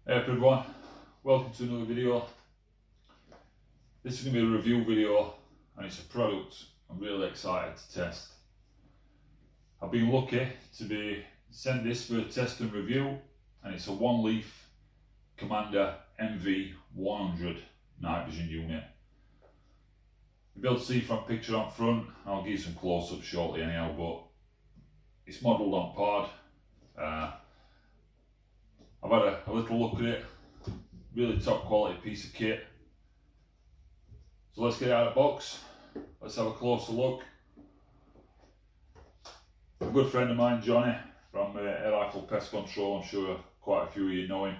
Hey everyone, welcome to another video. This is going to be a review video and it's a product I'm really excited to test. I've been lucky to be sent this for a test and review, and it's a Oneleaf Commander NV100 night vision unit. You'll be able to see from picture on front. I'll give you some close-ups shortly anyhow, but it's modelled on PARD. I've had a little look at it. Really top quality piece of kit. So let's get it out of the box. Let's have a closer look. A good friend of mine, Johnny, from Air Rifle Pest Control, I'm sure quite a few of you know him.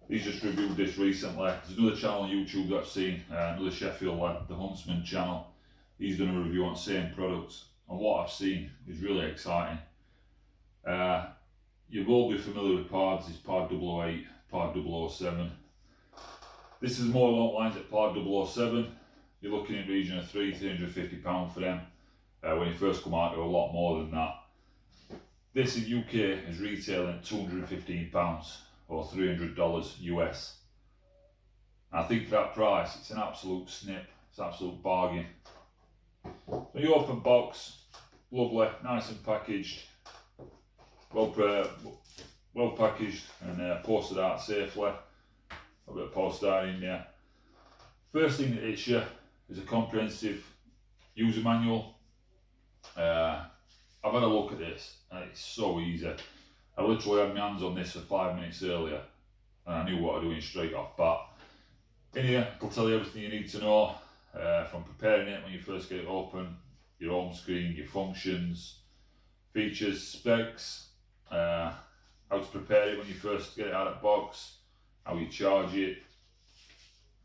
He's just reviewed this recently. There's another channel on YouTube that I've seen, another Sheffield lad, the Huntsman channel. He's done a review on the same products, and what I've seen is really exciting. You'll all be familiar with PARDs. It's PARD 008, PARD 007. This is more along the lines of PARD 007. You're looking in the region of £350 for them. When you first come out, they're a lot more than that. This in UK is retailing at £215 or $300 US. And I think for that price, it's an absolute snip. It's an absolute bargain. So you open box, lovely, nice and packaged. Well packaged and posted out safely. A bit of poster in there. First thing that hits you is a comprehensive user manual. I've had a look at this and it's so easy. I literally had my hands on this for 5 minutes earlier and I knew what I was doing straight off bat. In here it'll tell you everything you need to know, from preparing it when you first get it open, your home screen, your functions, features, specs, how to prepare it when you first get it out of the box, how you charge it,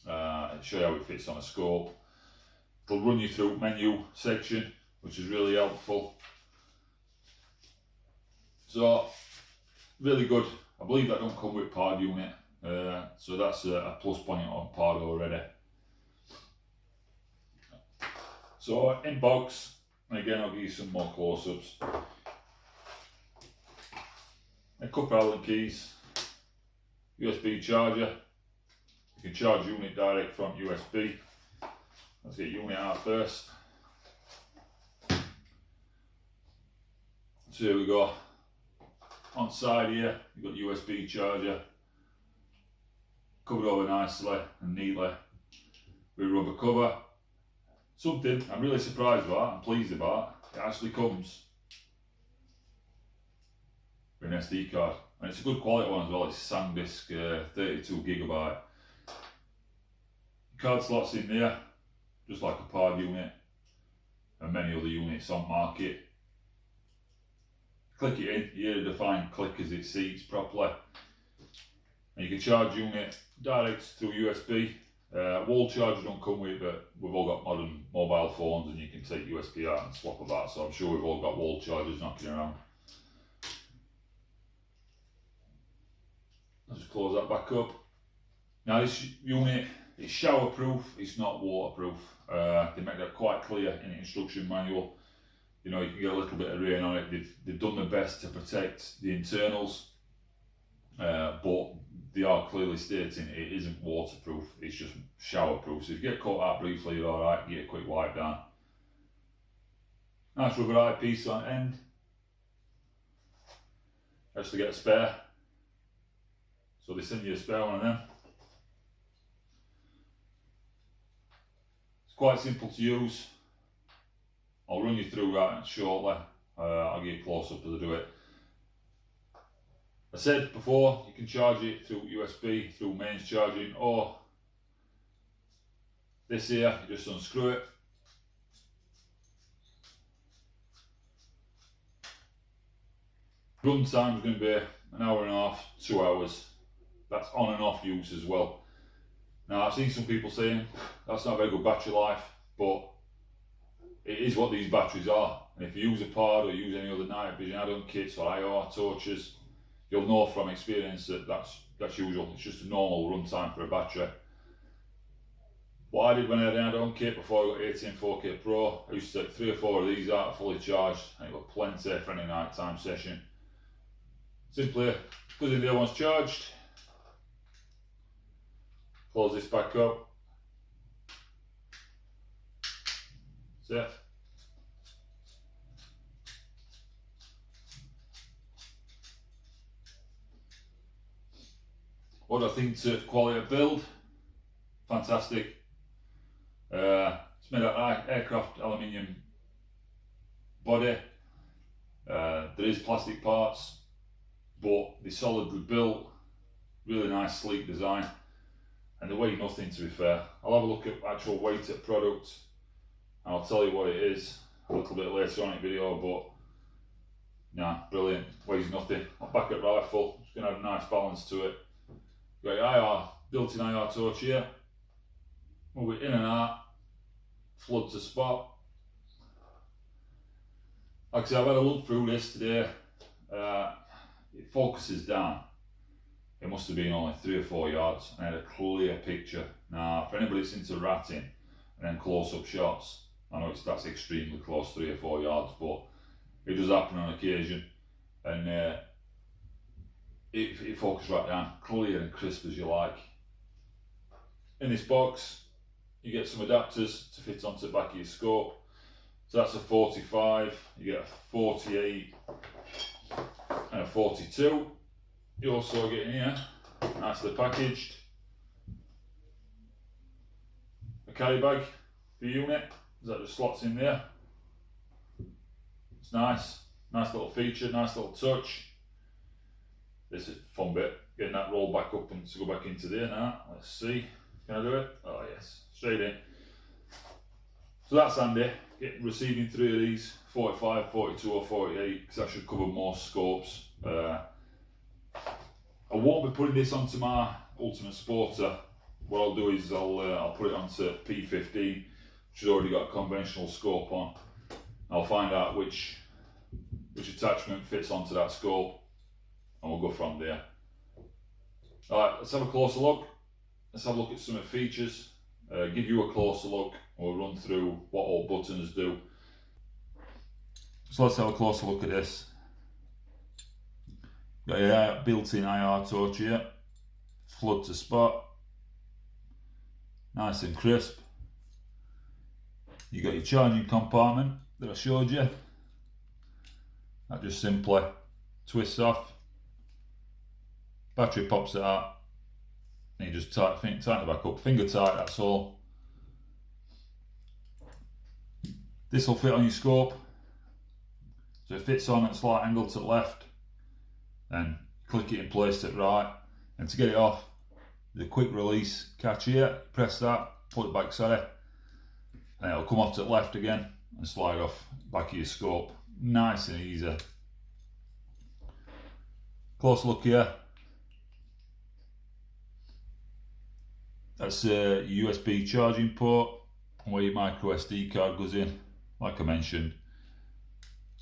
show you how it fits on a scope. It'll run you through menu section, which is really helpful. So really good. I believe that don't come with PARD unit, so that's a plus point on PARD already. So in box, and again I'll give you some more close-ups. A couple of Allen keys, USB charger. You can charge unit direct from USB. Let's get unit out first. So here we go. On the side here, you've got USB charger. Covered over nicely and neatly with a rubber cover. Something I'm really surprised about and pleased about, it actually comes with an SD card, and it's a good quality one as well. It's SanDisk 32GB. Card slots in there, just like a PARD unit and many other units on market. Click it in, you hear the defined click as it seats properly. And you can charge unit direct through USB. Wall charger don't come with it, but we've all got modern mobile phones and you can take USB out and swap about, so I'm sure we've all got wall chargers knocking around. I'll just close that back up. Now this unit is shower proof, it's not waterproof. They make that quite clear in the instruction manual. You know, you can get a little bit of rain on it. They've done their best to protect the internals, but they are clearly stating it isn't waterproof, it's just shower proof. So if you get caught out briefly, you're alright, get a quick wipe down. Nice rubber eyepiece on end. Actually get a spare. So they send you a spare one of them. It's quite simple to use. I'll run you through that shortly. I'll give you a close up as I do it. I said before, you can charge it through USB, through mains charging, or this here, you just unscrew it. Run time is going to be an hour and a half, 2 hours. That's on and off use as well. Now I've seen some people saying that's not a very good battery life, but it is what these batteries are. And if you use a PARD or use any other night vision add-on kits or IR torches, you'll know from experience that that's usual. It's just a normal run time for a battery. What I did when I had an add-on kit before I got 18 4K Pro, I used to take 3 or 4 of these out fully charged, and it was plenty for any night time session. Simply, because the other one's charged, Close this back up. That's it. What do I think to quality of build? Fantastic. It's made out of aircraft aluminium body. There is plastic parts, but they're solidly built. Really nice, sleek design, and they weigh nothing, to be fair. I'll have a look at actual weight of product, and I'll tell you what it is a little bit later on in the video. But nah, brilliant. Weighs nothing. Back at rifle, it's going to have a nice balance to it. Got your IR, built-in IR torch here. Move it in and out, flood to spot. Like I said, I've had a look through this today. It focuses down. It must have been only 3 or 4 yards, and I had a clear picture. Now, for anybody that's into ratting and then close-up shots, I know that's extremely close, 3 or 4 yards, but it does happen on occasion, and it focuses right down, clear and crisp as you like. In this box, you get some adapters to fit onto the back of your scope. So that's a 45, you get a 48 and a 42. You also get in here, nicely packaged, a carry bag for your unit. That just slots in there. It's nice little feature, nice little touch. This is a fun bit, getting that roll back up and to go back into there now. Let's see, can I do it? Oh yes, straight in. So that's handy, receiving 3 of these, 45, 42 or 48, because that should cover most scopes. I won't be putting this onto my Ultimate Sporter. What I'll do is I'll put it onto P15, which has already got a conventional scope on. I'll find out which attachment fits onto that scope, and we'll go from there. Alright, let's have a closer look. Let's have a look at some of the features, give you a closer look, and we'll run through what all buttons do. So let's have a closer look at this. Got your built-in IR torch here, flood to spot, nice and crisp. You got your charging compartment that I showed you. That just simply twists off, battery pops it out, and you just tighten it back up, finger tight, that's all. This will fit on your scope, so it fits on at a slight angle to the left, and click it in place to the right, and to get it off, the quick release catch here, press that, pull it back steady, and it'll come off to the left again and slide off back of your scope. Nice and easy. Close look here. That's a USB charging port where your micro SD card goes in, like I mentioned.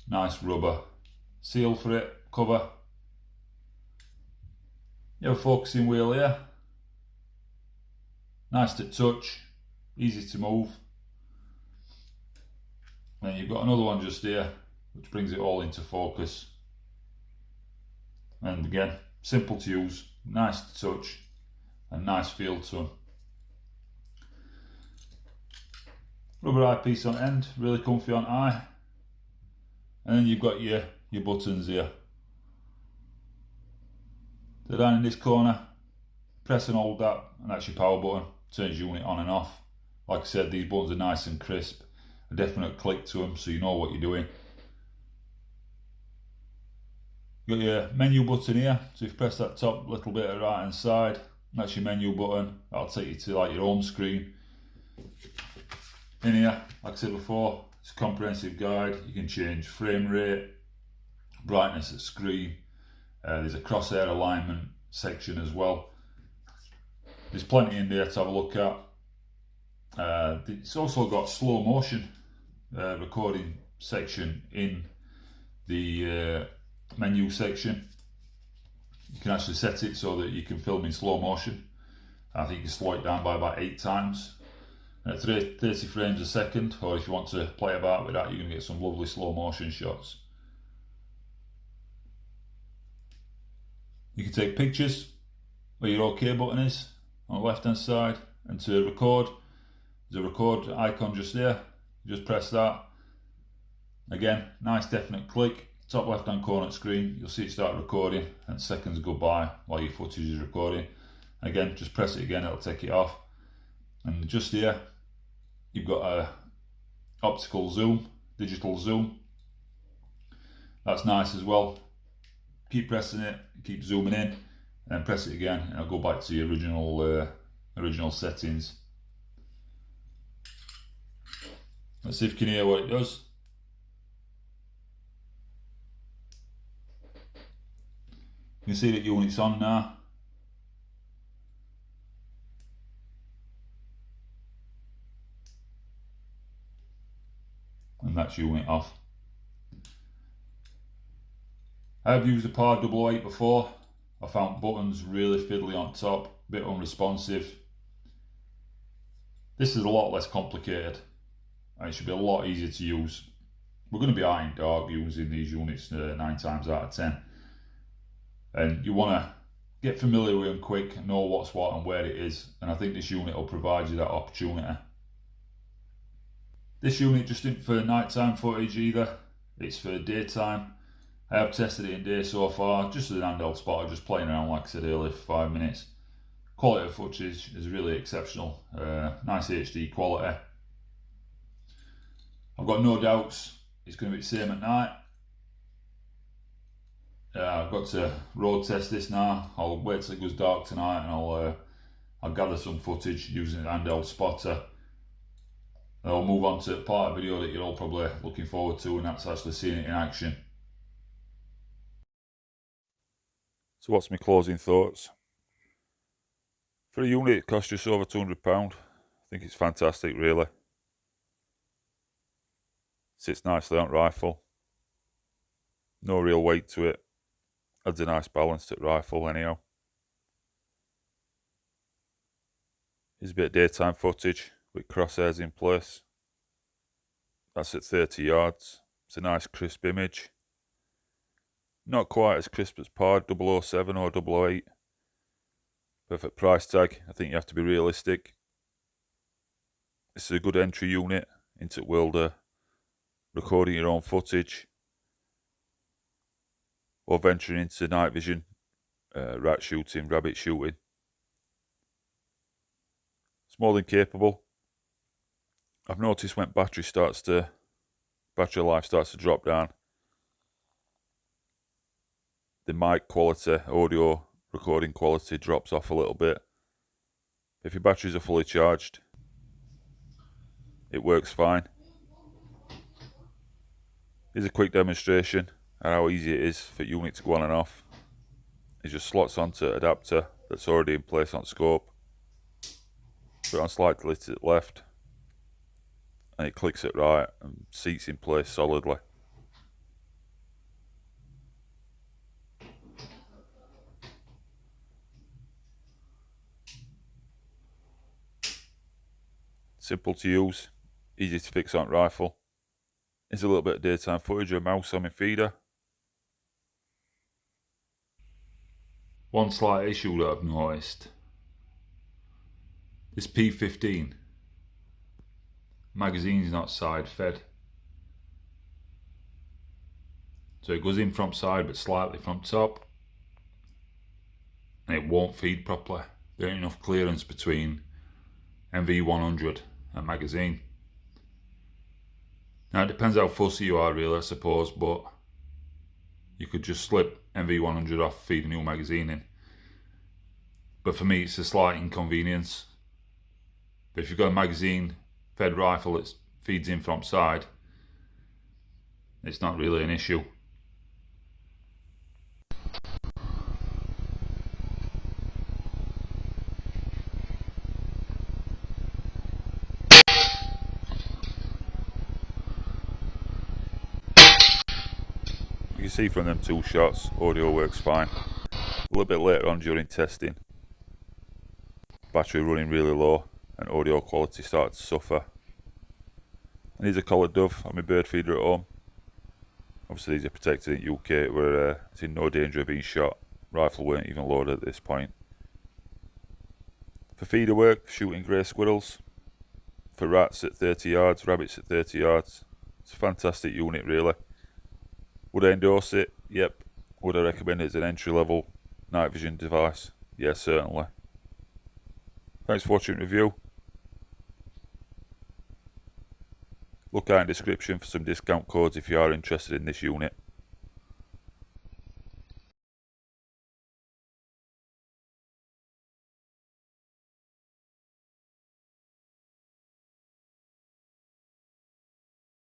Nice rubber seal for it, cover. You have a focusing wheel here. Nice to touch, easy to move. Then you've got another one just here, which brings it all into focus. And again, simple to use, nice to touch, and nice feel to them. Rubber eyepiece on end, really comfy on eye. And then you've got your buttons here. So down in this corner, press and hold that, and that's your power button, turns your unit on and off. Like I said, these buttons are nice and crisp, a definite click to them so you know what you're doing. You've got your menu button here, so if you press that top little bit at the right hand side, that's your menu button. That'll take you to like your home screen. In here, like I said before, it's a comprehensive guide. You can change frame rate, brightness of screen. There's a crosshair alignment section as well. There's plenty in there to have a look at. It's also got slow motion recording section in the menu section. You can actually set it so that you can film in slow motion. I think you can slow it down by about 8 times at 30 frames a second, or if you want to play about with that, you're going to get some lovely slow motion shots. You can take pictures where your OK button is on the left hand side, and to record, there's a record icon just there. You just press that. Again, nice definite click. Top left hand corner of the screen, you'll see it start recording and seconds go by while your footage is recording. Again, just press it again, it'll take it off. And just here, you've got a optical zoom, digital zoom. That's nice as well. Keep pressing it, keep zooming in, and press it again, and it'll go back to your original settings. Let's see if you can hear what it does. You can see that unit's on now. And that's unit off. I've used a Par 008 before. I found buttons really fiddly on top, a bit unresponsive. This is a lot less complicated and it should be a lot easier to use. We're going to be eyeing dog using these units 9 times out of 10. And you want to get familiar with them quick, know what's what and where it is, and I think this unit will provide you that opportunity. This unit just isn't for nighttime footage either, it's for daytime. I have tested it in day so far, just as an handheld spotter, just playing around like I said earlier for 5 minutes. Quality of footage is really exceptional, nice HD quality. I've got no doubts it's going to be the same at night. I've got to road test this now. I'll wait till it goes dark tonight and I'll gather some footage using an handheld spotter. And I'll move on to part of the video that you're all probably looking forward to, and that's actually seeing it in action. So what's my closing thoughts? For a unit it costs just over £200. I think it's fantastic really. Sits nicely on rifle. No real weight to it. Adds a nice balance to the rifle anyhow. Here's a bit of daytime footage with crosshairs in place. That's at 30 yards. It's a nice crisp image. Not quite as crisp as Par 007 or 008. Perfect price tag. I think you have to be realistic. This is a good entry unit into the world of recording your own footage or venturing into night vision, rat shooting, rabbit shooting. It's more than capable. I've noticed when battery life starts to drop down, the mic quality, audio recording quality drops off a little bit. If your batteries are fully charged, it works fine. Here's a quick demonstration of how easy it is for unit to go on and off. It just slots onto an adapter that's already in place on scope. Put it on slightly to the left, and it clicks it right and seats in place solidly. Simple to use, easy to fix on rifle. Here's a little bit of daytime footage of a mouse on my feeder. One slight issue that I've noticed. This P15 magazine's not side fed. So it goes in from side but slightly from top. And it won't feed properly. There ain't enough clearance between NV100 and magazine. Now it depends how fussy you are really, I suppose, but you could just slip NV100 off, feed a new magazine in. But for me it's a slight inconvenience. But if you've got a magazine fed rifle that feeds in from side, it's not really an issue. You can see from them 2 shots, audio works fine. A little bit later on during testing, battery running really low and audio quality started to suffer. And here's a collared dove on my bird feeder at home. Obviously these are protected in UK where it's in no danger of being shot. Rifle weren't even loaded at this point. For feeder work, for shooting grey squirrels, for rats at 30 yards, rabbits at 30 yards. It's a fantastic unit really. Would I endorse it? Yep. Would I recommend it as an entry level night vision device? Yes, certainly. Thanks for watching the review. Look out in the description for some discount codes if you are interested in this unit.